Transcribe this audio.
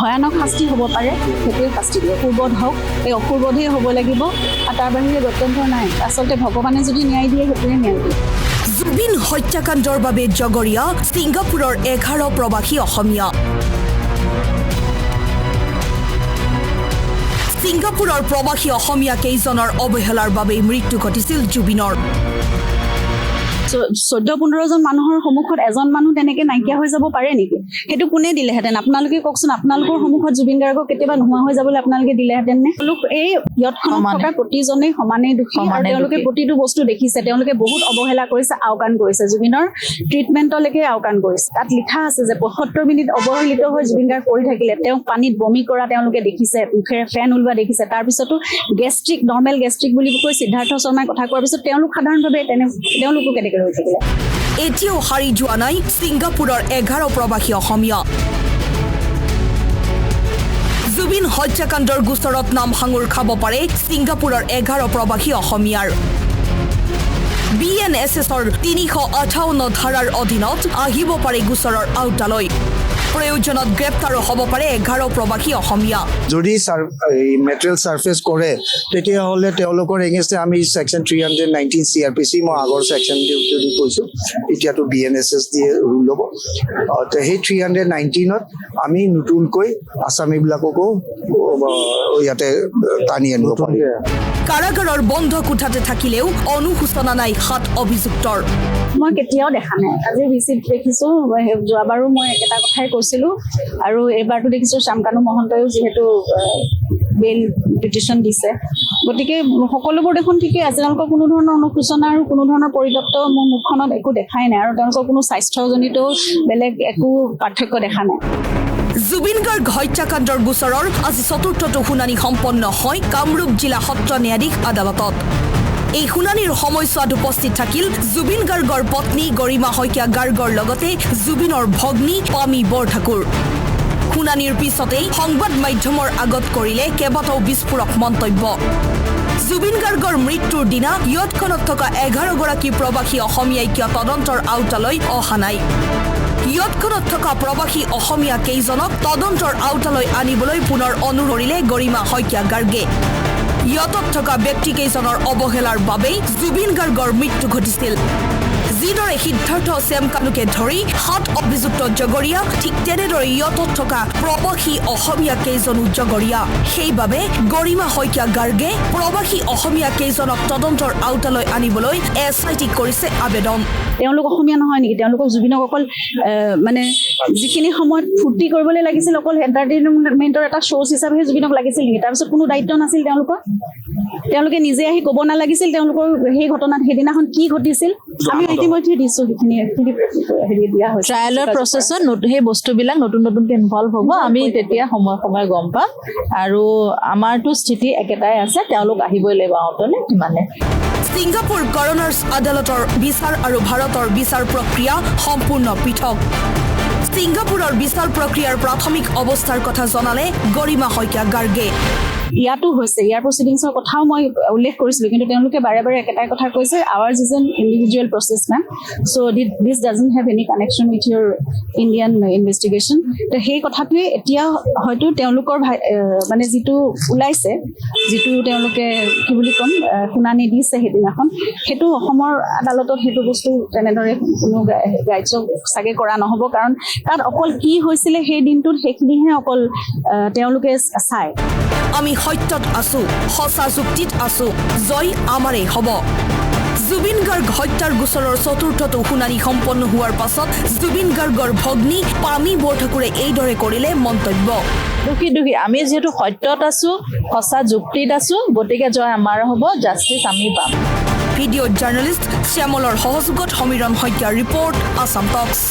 ভয়ানক শাস্তি হ'ব পাৰে সেইটোৱে শাস্তি দিয়ে। পূৰ্বত হওক এই অপূৰ্বতহে হ'ব লাগিব আৰু তাৰ বাহিৰে গত্যন্তৰ নাই। আচলতে ভগৱানে যদি ন্যায় দিয়ে সেইটোৱে ন্যায় দিয়ে। জুবিন হত্যাকাণ্ডৰ বাবে জগৰীয়া ছিংগাপুৰৰ 11 প্ৰৱাসী অসমীয়া। ছিংগাপুৰৰ প্ৰৱাসী অসমীয়া কেইজনৰ অৱহেলাৰ বাবে মৃত্যু ঘটিছিল জুবিনৰ। 14-15 জন মানুহৰ সন্মুখত এজন মানুহ তেনেকে নাইকিয়া হৈ যাব পাৰে নেকি? সেইটো কোনে দিলেহেঁতেন? আপোনালোকে কওকচোন। আপোনালোকৰ সন্মুখত জুবিন গাৰ্গক কেতিয়াবা নোহোৱা হৈ যাবলৈ আপোনালোকে দিলেহেঁতেন নে? এই ইয়তখনত থকা প্ৰতিজনেই সমানেই দোষী আৰু তেওঁলোকে প্ৰতিটো বস্তু দেখিছে। তেওঁলোকে বহুত অৱহেলা কৰিছে, আওকাণ কৰিছে, জুবিনৰ ট্ৰিটমেণ্টলৈকে আওকাণ কৰিছে। তাত লিখা আছে যে 75 মিনিট অৱহেলিত হৈ জুবিন গাৰ্গ পৰি থাকিলে তেওঁক পানীত বমি কৰা তেওঁলোকে দেখিছে, ফেন ওলোৱা দেখিছে। তাৰপিছতো গেষ্ট্ৰিক, নৰ্মেল গেষ্ট্ৰিক বুলি কৈ সিদ্ধাৰ্থ শৰ্মাই কথা কোৱাৰ পিছত তেওঁলোক সাধাৰণভাৱে তেওঁলোকো কেনেকৈ হৈ থাকিলে? এতিয়াও সাৰি যোৱা নাই ছিংগাপুৰৰ 11 প্ৰৱাসী অসমীয়া। জুবিন হত্যাকাণ্ডৰ গোচৰত নাম সাঙুৰ খাব পাৰে ছিংগাপুৰৰ 11 প্ৰৱাসী অসমীয়াৰ। BNSSৰ 358 ধাৰাৰ অধীনত আহিব পাৰে গোচৰৰ আওতালৈ। প্ৰয়োজনত গ্ৰেপ্তাৰো হ'ব পাৰে 11 প্ৰৱাসী অসমীয়া। যদি মেটেৰিয়েল ছাৰ্ফেচ কৰে তেতিয়াহ'লে তেওঁলোকৰ এগেইনষ্টে আমি ছেকশ্যন 319 CRPC মই আগৰ ছেকশ্যন যদি কৈছোঁ, এতিয়াতো BNSS দিয়ে ৰুল হ'ব। সেই 319ত আমি নতুনকৈ আছামীবিলাককো ইয়াতে টানি আনিব পাৰিম। কাৰাগাৰৰ বন্ধ কোঠাতে থাকিলেও অনুশোচনা নাই 7 অভিযুক্তৰ। মই কেতিয়াও দেখা নাই। আজি ভিচিত দেখিছোঁ, যোৱাবাৰো মই একেটা কথাই কৈছিলোঁ আৰু এইবাৰতো দেখিছোঁ শ্যামকানু মহন্তইও যিহেতু বেইল পিটিশ্যন দিছে। গতিকে সকলোবোৰ দেখোন ঠিকেই আছে। তেওঁলোকৰ কোনো ধৰণৰ অনুশোচনা আৰু কোনো ধৰণৰ পৰিতপ্ত মোৰ মুখখনত একো দেখাই নাই আৰু তেওঁলোকৰ কোনো স্বাস্থ্যজনিত বেলেগ একো পাৰ্থক্য দেখা নাই। জুবিন গাৰ্গ হত্যাকাণ্ডৰ গোচৰৰ আজি 4টো শুনানি সম্পন্ন হয় কামৰূপ জিলা সত্ৰ ন্যায়াধীশ আদালতত। এই শুনানিৰ সময়ছোৱাত উপস্থিত থাকিল জুবিন গাৰ্গৰ পত্নী গৰিমা শইকীয়া গাৰ্গৰ লগতে জুবিনৰ ভগ্নী পামী বৰঠাকুৰ। শুনানিৰ পিছতেই সংবাদ মাধ্যমৰ আগত কৰিলে কেইবাটাও বিস্ফোৰক মন্তব্য। জুবিন গাৰ্গৰ মৃত্যুৰ দিনা ইয়তখনত থকা 11 গৰাকী প্ৰৱাসী অসমীয়াই কিয় তদন্তৰ আওতালৈ অহা নাই? ইয়তখনত থকা প্ৰৱাসী অসমীয়া কেইজনক তদন্তৰ আওতালৈ আনিবলৈ পুনৰ অনুৰোধ কৰিলে গৰিমা শইকীয়া গাৰ্গে। ইয়তত থকা ব্যক্তিকেইজনৰ অৱহেলাৰ বাবেই জুবিন গাৰ্গৰ মৃত্যু ঘটিছিল। যিদৰে সিদ্ধাৰ্থ শ্যামকানুকে ধৰি 7 অভিযুক্ত জগৰীয়া, ঠিক তেনেদৰে ইয়তত থকা প্ৰৱাসী অসমীয়া কেইজনো জগৰীয়া। সেইবাবে গৰিমা শইকীয়া গাৰ্গে প্ৰৱাসী অসমীয়া কেইজনক তদন্তৰ আওতালৈ আনিবলৈ SITক কৰিছে আবেদন। তেওঁলোক অসমীয়া নহয় নেকি? তেওঁলোকক জুবিনক অকল মানে যিখিনি সময়ত ফূৰ্তি কৰিবলৈ লাগিছিল অকল এণ্টাৰটেইনমেণ্টৰ এটা শ্ব' হিচাপেহে জুবিনক লাগিছিল নেকি? তাৰপিছত কোনো দায়িত্ব নাছিল তেওঁলোকৰ? তেওঁলোকে নিজে আহি ক'ব নালাগিছিল তেওঁলোকৰ সেই ঘটনাত সেইদিনাখন কি ঘটিছিল? আমি ইতিমধ্যে দিছোঁ সেইখিনি হেৰি দিয়া হৈছে। ট্ৰায়েলৰ প্ৰচেছত সেই বস্তুবিলাক নতুনকৈ ইনভলভ হ'ব। আমি তেতিয়া সময়ে গম পাম আৰু আমাৰতো স্থিতি একেটাই আছে, তেওঁলোক আহিবই লাগিব আওতালৈ, সিমানে। ছিংগাপুৰ কৰোনাৰ্ছ আদালতৰ বিচাৰ আৰু ভাৰতৰ বিচাৰ প্ৰক্ৰিয়া সম্পূৰ্ণ পৃথক। ছিংগাপুৰৰ বিচাৰ প্ৰক্ৰিয়াৰ প্ৰাথমিক অৱস্থাৰ কথা জনালে গৰিমা শইকীয়া গাৰ্গে। ইয়াতো হৈছে, ইয়াৰ প্ৰচিডিংছৰ কথাও মই উল্লেখ কৰিছিলোঁ, কিন্তু তেওঁলোকে বাৰে বাৰে একেটাই কথা কৈছে, ours is an individual process ma'am, so' this doesn't have any connection with your Indian investigation. তো সেই কথাটোৱে এতিয়া হয়তো তেওঁলোকৰ মানে যিটো ওলাইছে, যিটো তেওঁলোকে কি বুলি ক'ম শুনানি দিছে সেইদিনাখন, সেইটো অসমৰ আদালতত সেইটো বস্তু তেনেদৰে কোনো গ্ৰাহ্য চাগে কৰা নহ'ব। কাৰণ তাত অকল কি হৈছিলে সেই দিনটোত সেইখিনিহে অকল তেওঁলোকে চায়। আমি সত্যত আছো, সঁচা যুক্তিত আছো, জয় আমাৰেই হ'ব। জুবিন গাৰ্গ হত্যাৰ গোচৰৰ 4টো শুনানি সম্পন্ন হোৱাৰ পাছত জুবিন গাৰ্গৰ ভগ্নী পামী বৰঠাকুৰে এইদৰে কৰিলে মন্তব্য। দুখী আমি যিহেতু সত্যত আছো, সঁচা যুক্তিত আছো, গতিকে জয় আমাৰ হ'ব, জাষ্টিচ আমি পাম। ভিডিঅ' জাৰ্নেলিষ্ট শ্যামলৰ সহযোগত সমীৰণ শইকীয়াৰ ৰিপৰ্ট, আছাম টক্স।